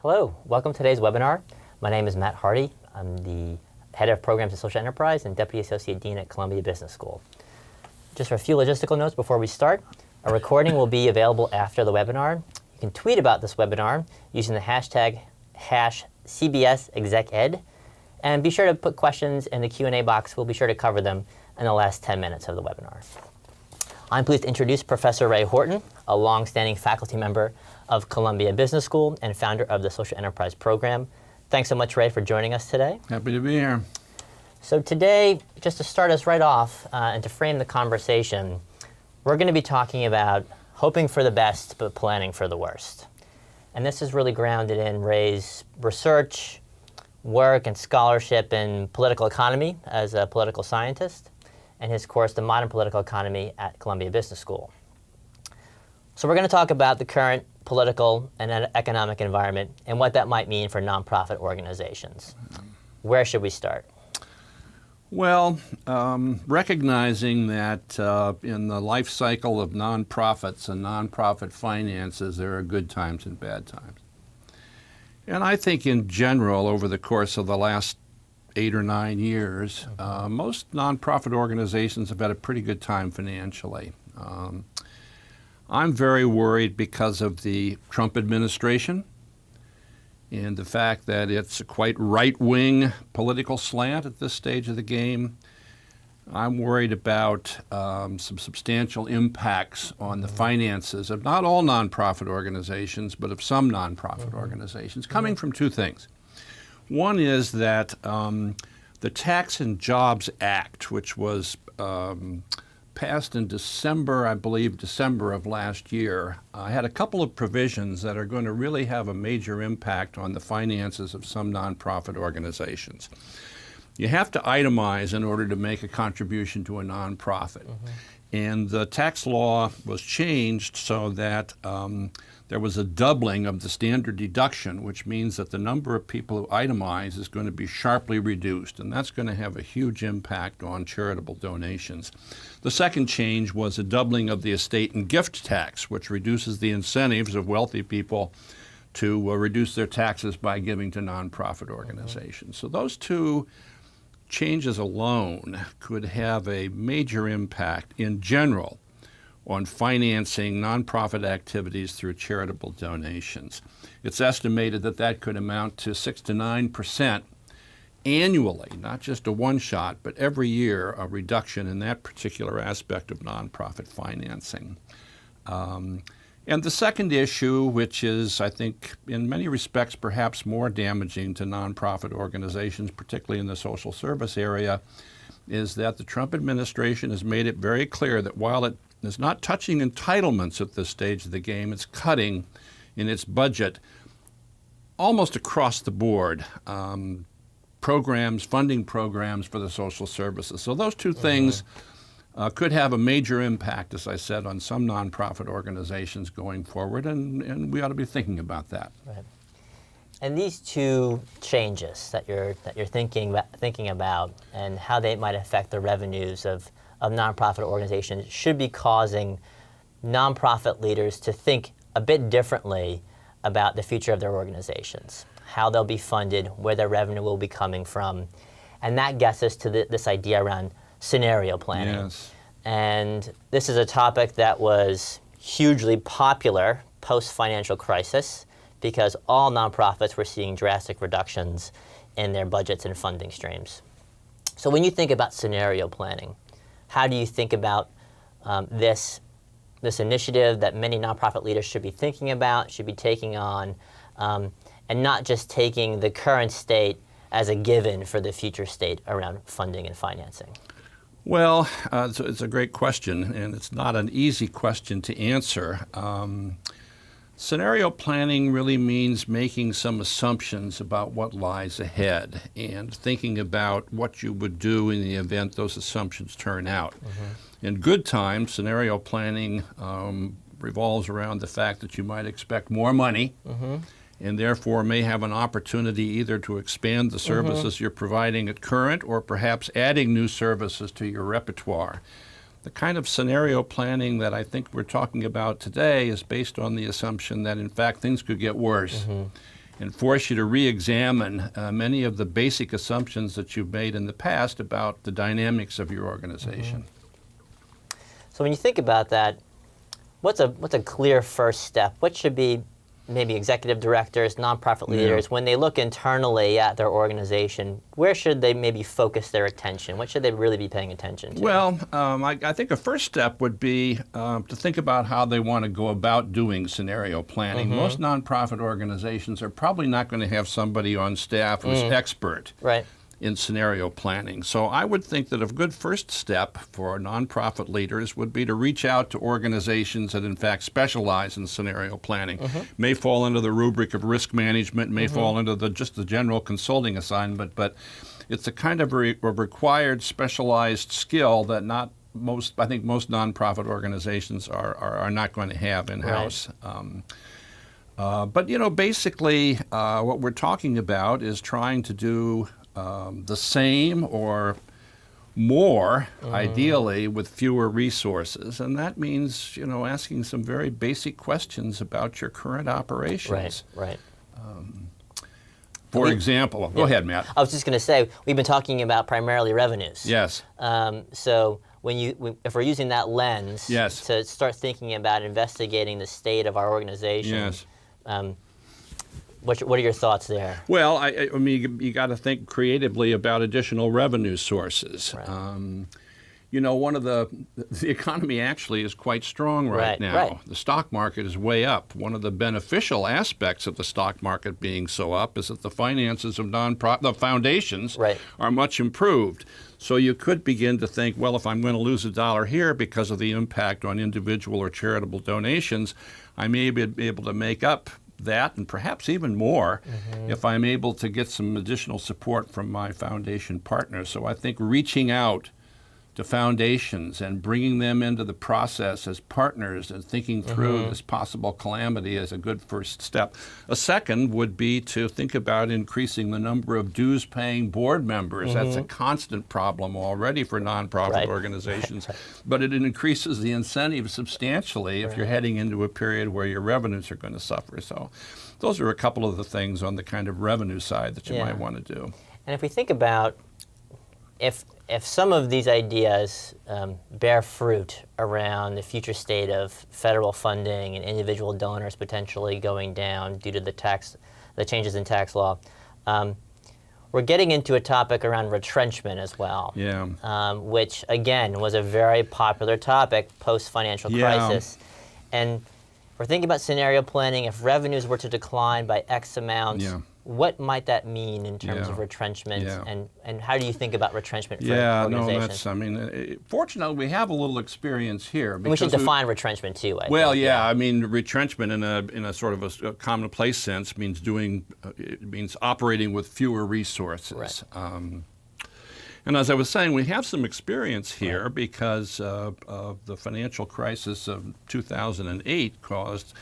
Hello, welcome to today's webinar. My name is Matt Hardy. I'm the Head of Programs and Social Enterprise and Deputy Associate Dean at Columbia Business School. Just for a few logistical notes before we start, a recording will be available after the webinar. You can tweet about this webinar using the hashtag #CBSExecEd, and be sure to put questions in the Q&A box. We'll be sure to cover them in the last 10 minutes of the webinar. I'm pleased to introduce Professor Ray Horton, a long-standing faculty member of Columbia Business School and founder of the Social Enterprise Program. Thanks so much, Ray, for joining us today. Happy to be here. So today, just to start us right off and to frame the conversation, we're going to be talking about hoping for the best but planning for the worst. And this is really grounded in Ray's research, work, and scholarship in political economy as a political scientist, and his course, The Modern Political Economy at Columbia Business School. So we're going to talk about the current political and economic environment and what that might mean for nonprofit organizations. Where should we start? Well, recognizing that in the life cycle of nonprofits and nonprofit finances, there are good times and bad times. And I think in general, over the course of the last 8 or 9 years, most nonprofit organizations have had a pretty good time financially. I'm very worried because of the Trump administration and the fact that it's a quite right-wing political slant at this stage of the game. I'm worried about some substantial impacts on the finances of not all nonprofit organizations, but of some nonprofit organizations, coming from two things. One is that the Tax and Jobs Act, which was passed in December, I believe December of last year, had a couple of provisions that are going to really have a major impact on the finances of some nonprofit organizations. You have to itemize in order to make a contribution to a nonprofit. And the tax law was changed so that there was a doubling of the standard deduction, which means that the number of people who itemize is going to be sharply reduced, and that's going to have a huge impact on charitable donations. The second change was a doubling of the estate and gift tax, which reduces the incentives of wealthy people to reduce their taxes by giving to nonprofit organizations. So those two changes alone could have a major impact in general on financing nonprofit activities through charitable donations. It's estimated that that could amount to 6 to 9% annually, not just a one-shot, but every year a reduction in that particular aspect of nonprofit financing. And the second issue, which is, I think, in many respects perhaps more damaging to nonprofit organizations, particularly in the social service area, is that the Trump administration has made it very clear that while it is not touching entitlements at this stage of the game, it's cutting in its budget almost across the board, funding programs for the social services. So those two things could have a major impact, as I said, on some nonprofit organizations going forward, and we ought to be thinking about that. Right. And these two changes that you're thinking about and how they might affect the revenues of nonprofit organizations should be causing nonprofit leaders to think a bit differently about the future of their organizations, how they'll be funded, where their revenue will be coming from. And that gets us to this idea around scenario planning. Yes. And this is a topic that was hugely popular post-financial crisis because all nonprofits were seeing drastic reductions in their budgets and funding streams. So when you think about scenario planning, how do you think about this initiative that many nonprofit leaders should be thinking about, should be taking on, and not just taking the current state as a given for the future state around funding and financing? Well, it's a great question, and it's not an easy question to answer. Scenario planning really means making some assumptions about what lies ahead and thinking about what you would do in the event those assumptions turn out. In good times, scenario planning revolves around the fact that you might expect more money and therefore may have an opportunity either to expand the services you're providing at current or perhaps adding new services to your repertoire. The kind of scenario planning that I think we're talking about today is based on the assumption that, in fact, things could get worse. and force you to re-examine many of the basic assumptions that you've made in the past about the dynamics of your organization. So when you think about that, what's a clear first step? What should be maybe executive directors, nonprofit leaders, when they look internally at their organization, where should they maybe focus their attention? What should they really be paying attention to? Well, I think a first step would be to think about how they want to go about doing scenario planning. Most nonprofit organizations are probably not going to have somebody on staff who's expert Right. in scenario planning. So I would think that a good first step for nonprofit leaders would be to reach out to organizations that in fact specialize in scenario planning. May fall under the rubric of risk management, may fall under just the general consulting assignment, but it's a kind of a required specialized skill that I think most nonprofit organizations are not going to have in-house. Right. But basically what we're talking about is trying to do the same or more, ideally, with fewer resources. And that means, asking some very basic questions about your current operations. Right. For example, go ahead, Matt. I was just going to say, we've been talking about primarily revenues. Yes. So if we're using that lens Yes. to start thinking about investigating the state of our organization, Yes. what are your thoughts there? Well, I mean, you got to think creatively about additional revenue sources. Right. One of the economy actually is quite strong right now. Right. The stock market is way up. One of the beneficial aspects of the stock market being so up is that the finances of the foundations are much improved. So you could begin to think, well, if I'm going to lose $1 here because of the impact on individual or charitable donations, I may be able to make up that and perhaps even more if I'm able to get some additional support from my foundation partners. So I think reaching out to foundations and bringing them into the process as partners and thinking through this possible calamity is a good first step. A second would be to think about increasing the number of dues-paying board members. That's a constant problem already for nonprofit organizations, but it increases the incentive substantially if you're heading into a period where your revenues are going to suffer. So those are a couple of the things on the kind of revenue side that you might want to do. And if we think about if some of these ideas bear fruit around the future state of federal funding and individual donors potentially going down due to the changes in tax law, we're getting into a topic around retrenchment as well, which again was a very popular topic post-financial crisis. And we're thinking about scenario planning. If revenues were to decline by X amount, what might that mean in terms of retrenchment, and how do you think about retrenchment for organizations? Fortunately, we have a little experience here. And we should define retrenchment too. I mean, retrenchment in a sort of a commonplace sense means operating with fewer resources. Right. And as I was saying, we have some experience here because of the financial crisis of 2008 caused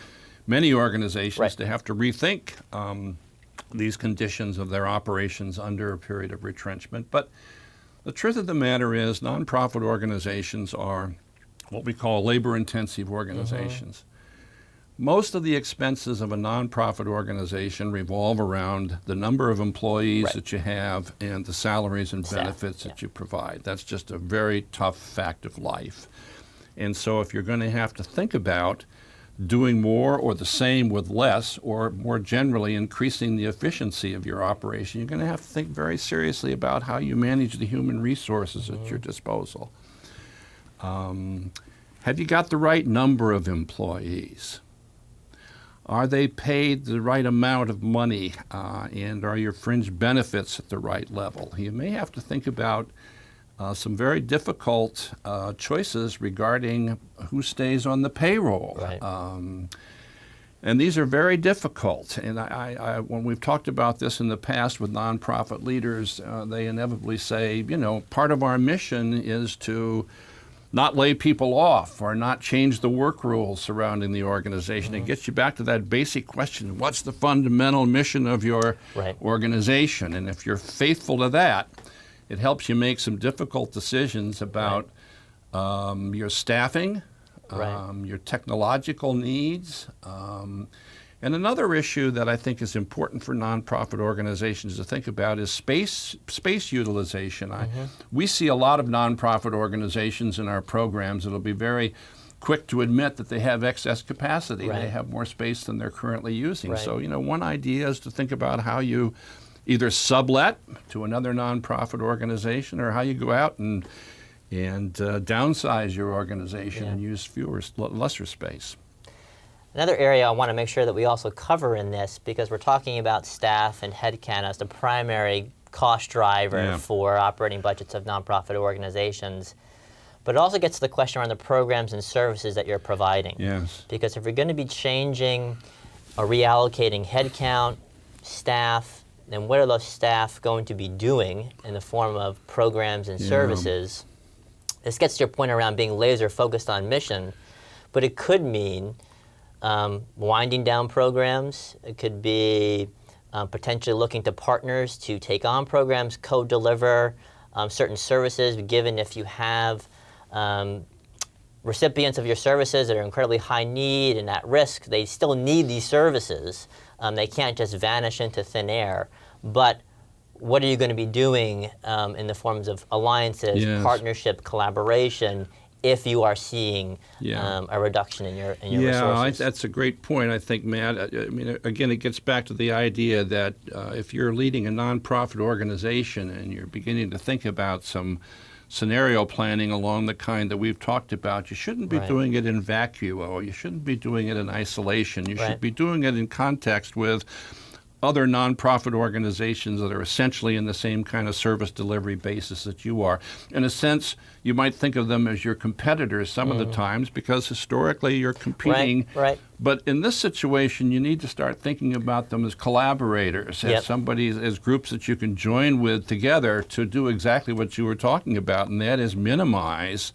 many organizations to have to rethink these conditions of their operations under a period of retrenchment. But the truth of the matter is nonprofit organizations are what we call labor-intensive organizations. Most of the expenses of a nonprofit organization revolve around the number of employees that you have and the salaries and benefits that you provide. That's just a very tough fact of life. And so if you're going to have to think about doing more or the same with less, or more generally increasing the efficiency of your operation, you're going to have to think very seriously about how you manage the human resources at your disposal. Have you got the right number of employees? Are they paid the right amount of money, and are your fringe benefits at the right level? You may have to think about some very difficult choices regarding who stays on the payroll. And these are very difficult. And when we've talked about this in the past with nonprofit leaders, they inevitably say, part of our mission is to not lay people off or not change the work rules surrounding the organization. It gets you back to that basic question, what's the fundamental mission of your organization? And if you're faithful to that, it helps you make some difficult decisions about your staffing, your technological needs, And another issue that I think is important for nonprofit organizations to think about is space utilization. We see a lot of nonprofit organizations in our programs that'll be very quick to admit that they have excess capacity. Right. They have more space than they're currently using. Right. So, one idea is to think about how you either sublet to another nonprofit organization or how you go out and downsize your organization and use lesser space. Another area I want to make sure that we also cover in this, because we're talking about staff and headcount as the primary cost driver for operating budgets of nonprofit organizations. But it also gets to the question around the programs and services that you're providing. Yes. Because if you're going to be changing or reallocating headcount, staff, then what are those staff going to be doing in the form of programs and services? This gets to your point around being laser focused on mission, but it could mean winding down programs. It could be potentially looking to partners to take on programs, co-deliver certain services, given if you have recipients of your services that are incredibly high need and at risk, they still need these services. They can't just vanish into thin air. But what are you going to be doing in the forms of alliances, partnership, collaboration, if you are seeing a reduction in your resources? That's a great point, I think, Matt. I mean, again, it gets back to the idea that if you're leading a nonprofit organization and you're beginning to think about some scenario planning along the kind that we've talked about, you shouldn't be doing it in vacuo. You shouldn't be doing it in isolation. You should be doing it in context with other nonprofit organizations that are essentially in the same kind of service delivery basis that you are. In a sense, you might think of them as your competitors some of the times, because historically you're competing. But in this situation, you need to start thinking about them as collaborators, as groups that you can join with together to do exactly what you were talking about, and that is minimize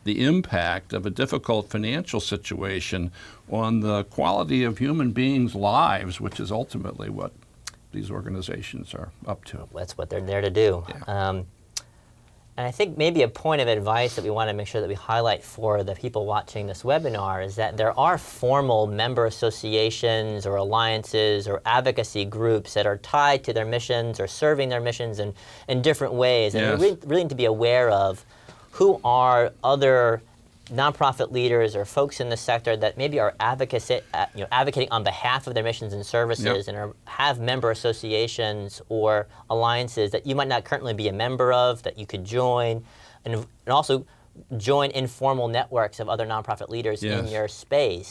the impact of a difficult financial situation on the quality of human beings' lives, which is ultimately what these organizations are up to. That's what they're there to do. And I think maybe a point of advice that we want to make sure that we highlight for the people watching this webinar is that there are formal member associations or alliances or advocacy groups that are tied to their missions or serving their missions in different ways. And we really need to be aware of who are other nonprofit leaders or folks in the sector that maybe are advocating on behalf of their missions and services and have member associations or alliances that you might not currently be a member of that you could join, and also join informal networks of other nonprofit leaders in your space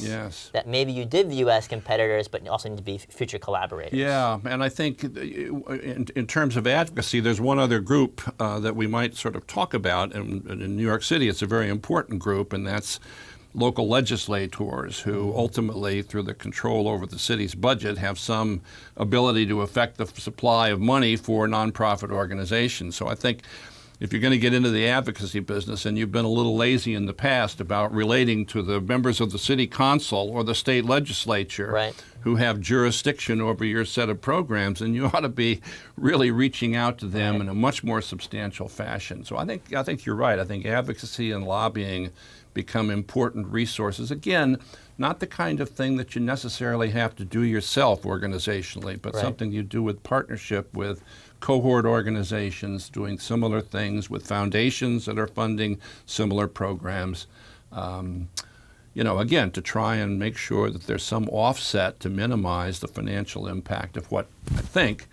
that maybe you did view as competitors but also need to be future collaborators. Yeah, and I think in terms of advocacy, there's one other group that we might sort of talk about, and in New York City it's a very important group, and that's local legislators who ultimately, through the control over the city's budget, have some ability to affect the supply of money for nonprofit organizations. So I think if you're going to get into the advocacy business and you've been a little lazy in the past about relating to the members of the city council or the state legislature who have jurisdiction over your set of programs, then you ought to be really reaching out to them in a much more substantial fashion. So I think you're right. I think advocacy and lobbying become important resources. Again, not the kind of thing that you necessarily have to do yourself organizationally, but something you do with partnership with cohort organizations doing similar things, with foundations that are funding similar programs. Again, to try and make sure that there's some offset to minimize the financial impact of what I think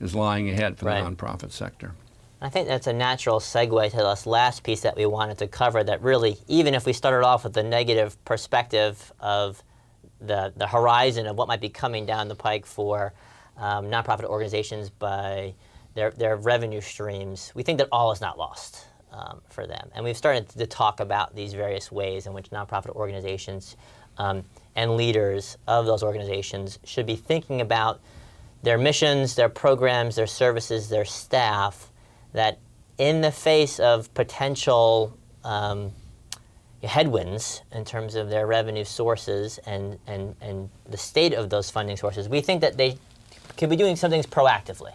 is lying ahead for the nonprofit sector. I think that's a natural segue to this last piece that we wanted to cover, that really, even if we started off with the negative perspective of the horizon of what might be coming down the pike for nonprofit organizations by their revenue streams, we think that all is not lost for them. And we've started to talk about these various ways in which nonprofit organizations and leaders of those organizations should be thinking about their missions, their programs, their services, their staff, that in the face of potential headwinds in terms of their revenue sources and the state of those funding sources, we think that they could be doing some things proactively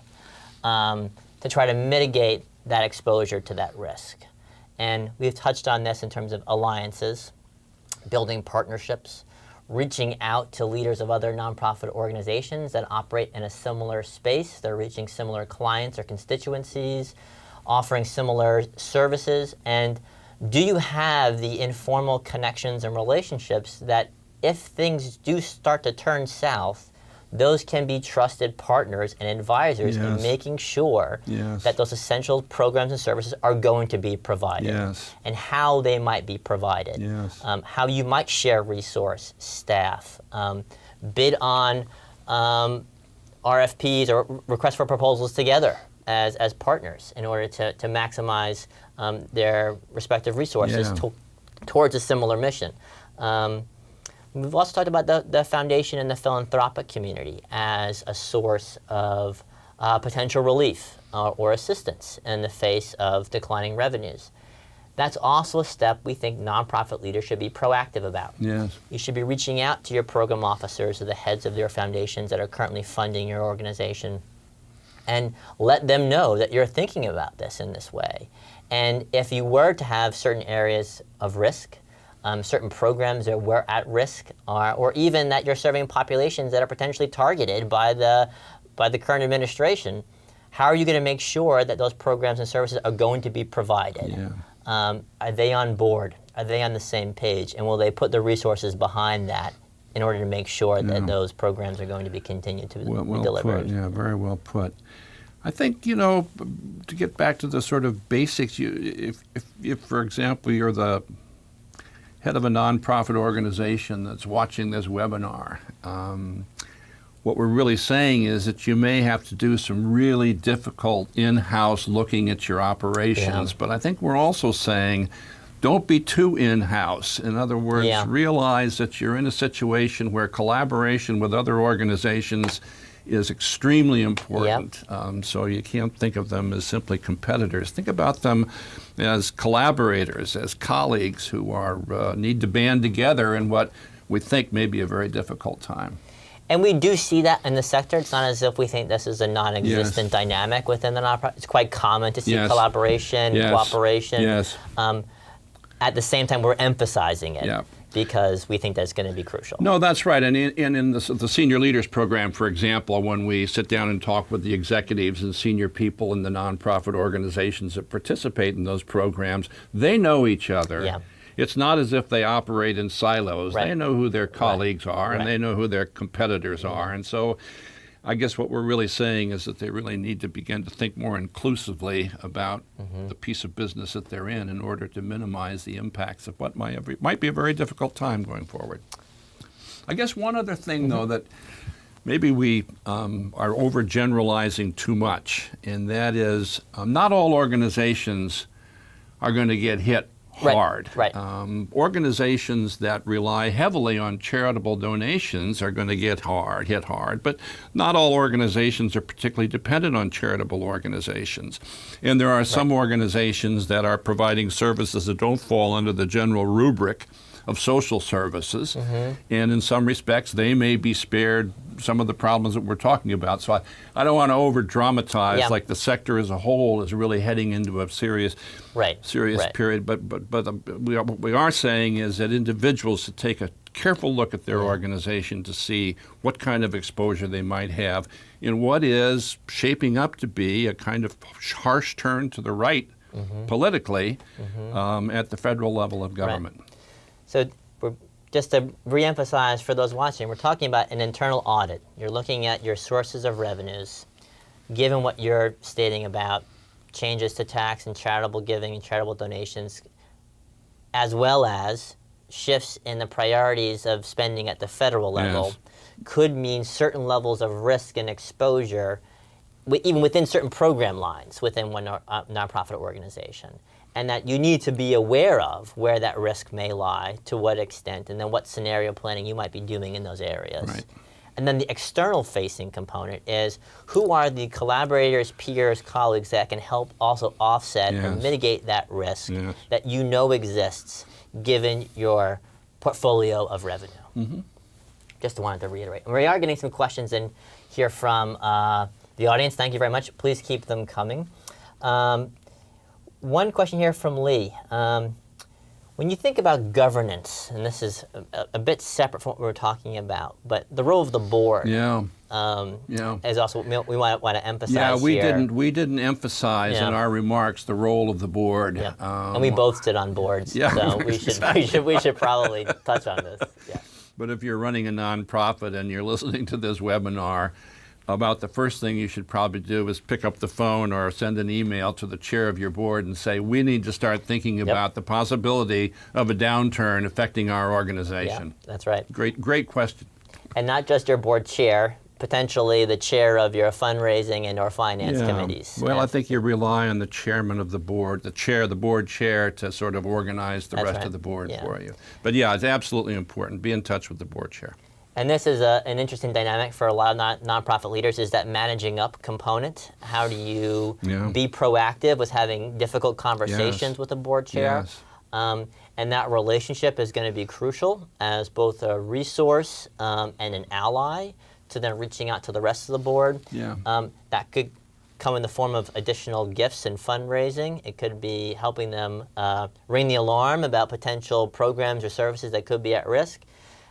to try to mitigate that exposure to that risk. And we've touched on this in terms of alliances, building partnerships, reaching out to leaders of other nonprofit organizations that operate in a similar space. They're reaching similar clients or constituencies, offering similar services. And do you have the informal connections and relationships that if things do start to turn south, those can be trusted partners and advisors in making sure that those essential programs and services are going to be provided, and how they might be provided, how you might share resource, staff, bid on RFPs or requests for proposals together as partners in order to maximize their respective resources towards a similar mission. We've also talked about the foundation and the philanthropic community as a source of potential relief or assistance in the face of declining revenues. That's also a step we think nonprofit leaders should be proactive about. Yes. You should be reaching out to your program officers or the heads of their foundations that are currently funding your organization and let them know that you're thinking about this in this way. And if you were to have certain areas of risk, certain programs that were at risk, or even that you're serving populations that are potentially targeted by the current administration, how are you going to make sure that those programs and services are going to be provided? Are they on board? Are they on the same page? And will they put the resources behind that in order to make sure that those programs are going to be continued to be delivered? Put. Very well put. I think, to get back to the sort of basics, if for example, you're the head of a nonprofit organization that's watching this webinar, what we're really saying is that you may have to do some really difficult in-house looking at your operations, but I think we're also saying don't be too in-house. In other words, realize that you're in a situation where collaboration with other organizations is extremely important. So you can't think of them as simply competitors. Think about them as collaborators, as colleagues who are need to band together in what we think may be a very difficult time. And we do see that in the sector. It's not as if we think this is a non-existent dynamic within the nonprofit. It's quite common to see collaboration, cooperation. At the same time, we're emphasizing it. Because we think that's going to be crucial. No, that's right. And in the Senior Leaders Program, for example, when we sit down and talk with the executives and senior people in the nonprofit organizations that participate in those programs, they know each other. It's not as if they operate in silos. They know who their colleagues are, and they know who their competitors are. And so I guess what we're really saying is that they really need to begin to think more inclusively about the piece of business that they're in order to minimize the impacts of what might be a very difficult time going forward. I guess one other thing, though, that maybe we are overgeneralizing too much, and that is not all organizations are going to get hit hard. Organizations that rely heavily on charitable donations are going to get hit hard, but not all organizations are particularly dependent on charitable organizations. And there are some organizations that are providing services that don't fall under the general rubric of social services, and in some respects they may be spared some of the problems that we're talking about. So I don't want to over-dramatize like the sector as a whole is really heading into a serious period, but what we are saying is that individuals should take a careful look at their organization to see what kind of exposure they might have in what is shaping up to be a kind of harsh turn to the right politically at the federal level of government. So just to reemphasize for those watching, we're talking about an internal audit. You're looking at your sources of revenues, given what you're stating about changes to tax and charitable giving and charitable donations, as well as shifts in the priorities of spending at the federal level, could mean certain levels of risk and exposure, even within certain program lines within one nonprofit organization. And that you need to be aware of where that risk may lie, to what extent, and then what scenario planning you might be doing in those areas. And then the external facing component is who are the collaborators, peers, colleagues that can help also offset or mitigate that risk that you know exists given your portfolio of revenue. Just wanted to reiterate. And we are getting some questions in here from the audience. Thank you very much. Please keep them coming. One question here from Lee. When you think about governance, and this is a bit separate from what we were talking about, but the role of the board is also what we want to emphasize here. We didn't emphasize in our remarks the role of the board. Yeah. And we both sit on boards, so we should probably touch on this. Yeah. But if you're running a nonprofit and you're listening to this webinar, about the first thing you should probably do is pick up the phone or send an email to the chair of your board and say, we need to start thinking about the possibility of a downturn affecting our organization. Yeah, that's right. Great question. And not just your board chair, potentially the chair of your fundraising and or finance committees. Well, I think you rely on the chairman of the board, the board chair, to sort of organize the rest of the board for you. But yeah, it's absolutely important. Be in touch with the board chair. And this is an interesting dynamic for a lot of nonprofit leaders, is that managing up component. How do you be proactive with having difficult conversations with the board chair? Yes. And that relationship is going to be crucial as both a resource and an ally to then reaching out to the rest of the board. Yeah. That could come in the form of additional gifts and fundraising. It could be helping them ring the alarm about potential programs or services that could be at risk,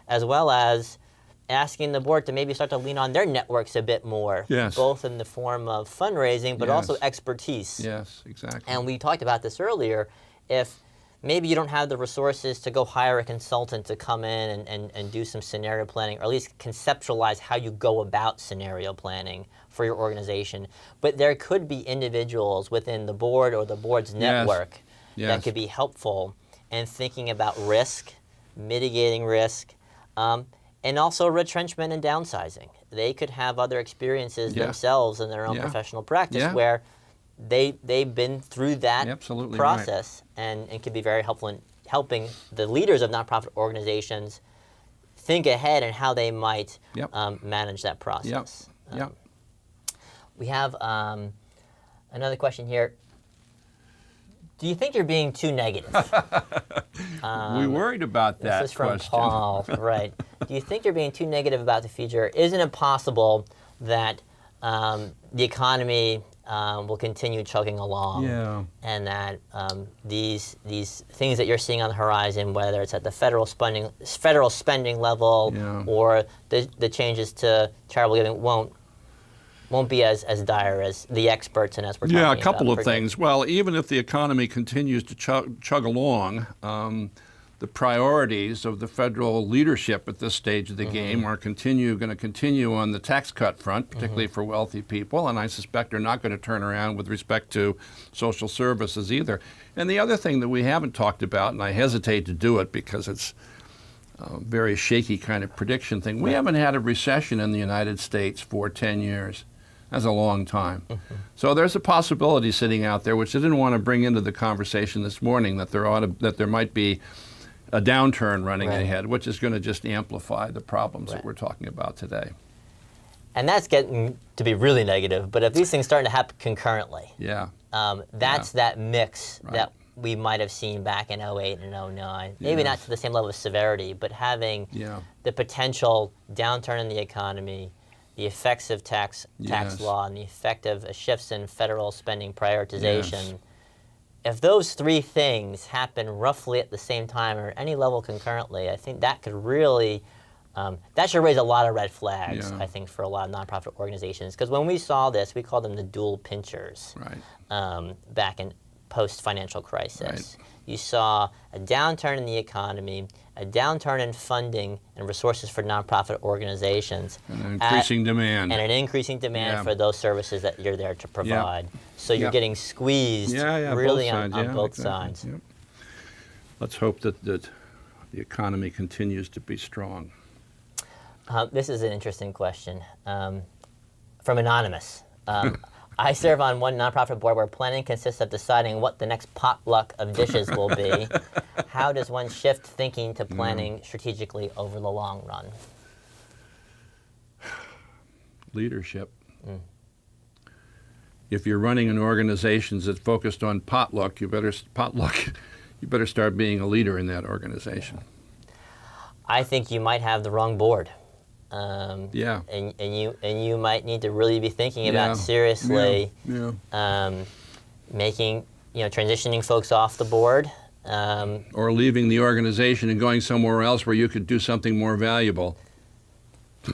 as well as asking the board to maybe start to lean on their networks a bit more, both in the form of fundraising, but also expertise. Yes, exactly. And we talked about this earlier. If maybe you don't have the resources to go hire a consultant to come in and do some scenario planning, or at least conceptualize how you go about scenario planning for your organization, but there could be individuals within the board or the board's network that could be helpful in thinking about risk, mitigating risk, and also retrenchment and downsizing. They could have other experiences themselves in their own professional practice where they've been through that process and could be very helpful in helping the leaders of nonprofit organizations think ahead and how they might manage that process. We have another question here. Do you think you're being too negative? We worried about that question. This is from Paul, right. Do you think you're being too negative about the future? Isn't it possible that the economy will continue chugging along and that these things that you're seeing on the horizon, whether it's at the federal spending level or the changes to charitable giving, won't be as dire as the experts and as we're talking about? Yeah, a couple of things. Well, even if the economy continues to chug along, the priorities of the federal leadership at this stage of the game are going to continue on the tax cut front, particularly for wealthy people, and I suspect are not going to turn around with respect to social services either. And the other thing that we haven't talked about, and I hesitate to do it because it's a very shaky kind of prediction thing, we haven't had a recession in the United States for 10 years. That's a long time. So there's a possibility sitting out there, which I didn't want to bring into the conversation this morning, that there might be a downturn running ahead, which is going to just amplify the problems that we're talking about today. And that's getting to be really negative. But if these things start to happen concurrently, that's that mix that we might have seen back in 08 and 09. Maybe not to the same level of severity, but having the potential downturn in the economy, the effects of tax law, and the effect of shifts in federal spending prioritization. If those three things happen roughly at the same time or any level concurrently, I think that could really, that should raise a lot of red flags, I think, for a lot of nonprofit organizations. Because when we saw this, we called them the dual pinchers back in post-financial crisis. You saw a downturn in the economy, a downturn in funding and resources for nonprofit organizations. An increasing demand. And an increasing demand for those services that you're there to provide. So you're getting squeezed really on both sides. Let's hope that the economy continues to be strong. This is an interesting question from Anonymous. I serve on one nonprofit board where planning consists of deciding what the next potluck of dishes will be. How does one shift thinking to planning strategically over the long run? Leadership. If you're running an organization that's focused on potluck, you better start being a leader in that organization. I think you might have the wrong board. And you might need to really be thinking about seriously making, transitioning folks off the board, Or leaving the organization and going somewhere else where you could do something more valuable.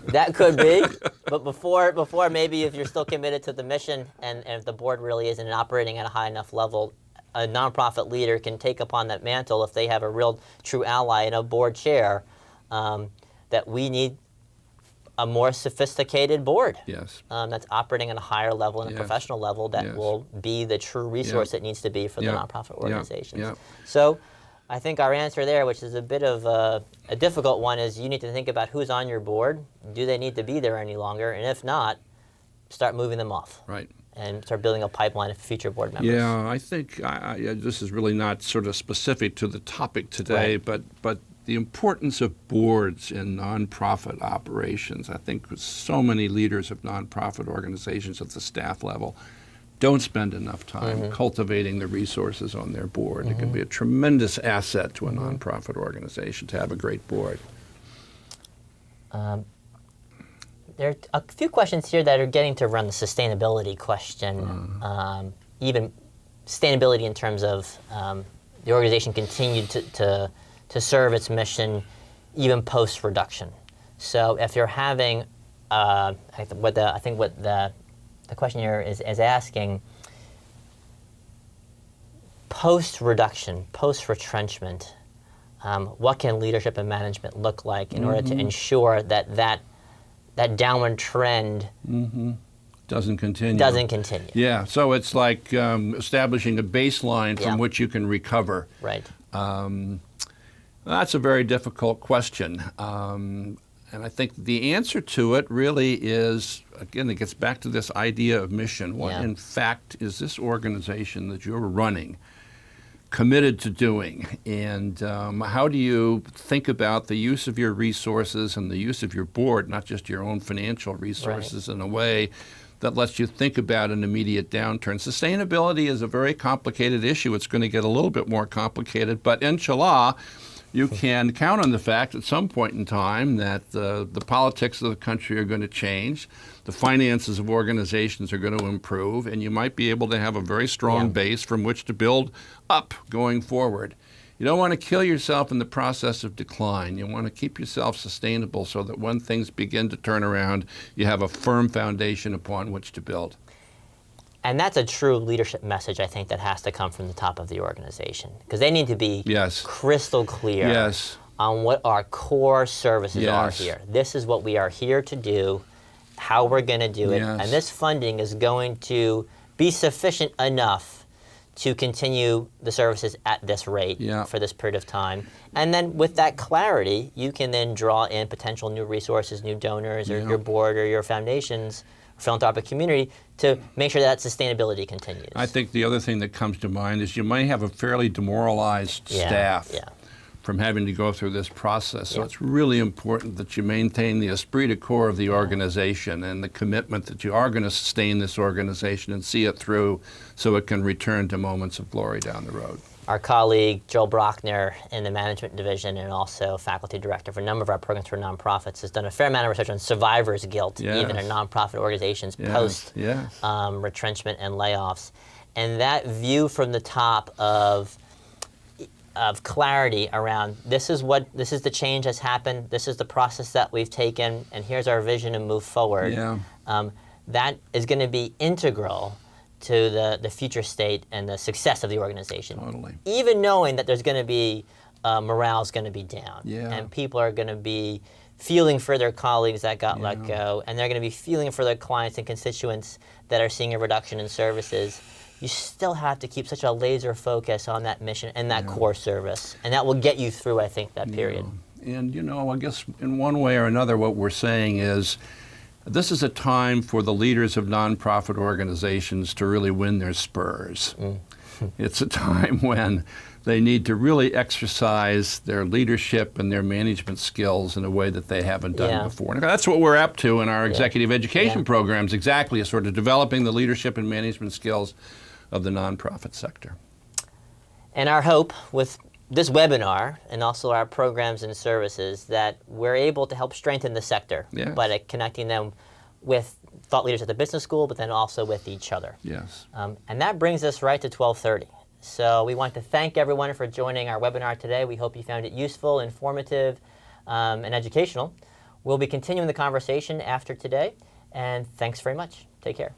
That could be, but before maybe if you're still committed to the mission and if the board really isn't operating at a high enough level, a nonprofit leader can take upon that mantle if they have a real true ally and a board chair, that we need a more sophisticated board. Yes. That's operating at a higher level and a Yes. professional level that Yes. will be the true resource it needs to be for the nonprofit organizations. Yeah. So I think our answer there, which is a bit of a difficult one, is you need to think about who's on your board. Do they need to be there any longer? And if not, start moving them off. Right. And start building a pipeline of future board members. Yeah, I think this is really not sort of specific to the topic today, Right. but the importance of boards in nonprofit operations. I think so many leaders of nonprofit organizations at the staff level don't spend enough time cultivating the resources on their board. It can be a tremendous asset to a nonprofit organization to have a great board. There are a few questions here that are getting to run the sustainability question, even sustainability in terms of the organization continued to serve its mission even post-reduction. So if you're having, I think what the question here is asking, post-reduction, post-retrenchment, what can leadership and management look like in order to ensure that downward trend Doesn't continue. Yeah, so it's like establishing a baseline from which you can recover. Right. That's a very difficult question. And I think the answer to it really is, again, it gets back to this idea of mission. What, in fact, is this organization that you're running committed to doing? And how do you think about the use of your resources and the use of your board, not just your own financial resources, in a way that lets you think about an immediate downturn? Sustainability is a very complicated issue. It's going to get a little bit more complicated, but inshallah, you can count on the fact at some point in time that the politics of the country are going to change, the finances of organizations are going to improve, and you might be able to have a very strong base from which to build up going forward. You don't want to kill yourself in the process of decline. You want to keep yourself sustainable so that when things begin to turn around, you have a firm foundation upon which to build. And that's a true leadership message, I think, that has to come from the top of the organization. Because they need to be crystal clear on what our core services are here. This is what we are here to do, how we're going to do it, and this funding is going to be sufficient enough to continue the services at this rate for this period of time. And then with that clarity, you can then draw in potential new resources, new donors, or your board or your foundations, philanthropic community, to make sure that sustainability continues. I think the other thing that comes to mind is you might have a fairly demoralized staff from having to go through this process. So it's really important that you maintain the esprit de corps of the organization and the commitment that you are going to sustain this organization and see it through so it can return to moments of glory down the road. Our colleague, Joel Brockner, in the management division and also faculty director for a number of our programs for nonprofits, has done a fair amount of research on survivor's guilt, even in nonprofit organizations post-retrenchment and layoffs. And that view from the top of clarity around this is the change that's happened, this is the process that we've taken, and here's our vision to move forward. That is going to be integral to the future state and the success of the organization. Totally. Even knowing that there's going to be, morale's going to be down. And people are going to be feeling for their colleagues that got let go, and they're going to be feeling for their clients and constituents that are seeing a reduction in services. You still have to keep such a laser focus on that mission and that core service. And that will get you through, I think, that period. And, I guess in one way or another, what we're saying is, this is a time for the leaders of nonprofit organizations to really win their spurs. It's a time when they need to really exercise their leadership and their management skills in a way that they haven't done before. And that's what we're up to in our executive education programs, exactly, is sort of developing the leadership and management skills of the nonprofit sector. And our hope with this webinar and also our programs and services that we're able to help strengthen the sector by connecting them with thought leaders at the business school, but then also with each other. And that brings us right to 12:30. So we want to thank everyone for joining our webinar today. We hope you found it useful, informative, and educational. We'll be continuing the conversation after today, and thanks very much. Take care.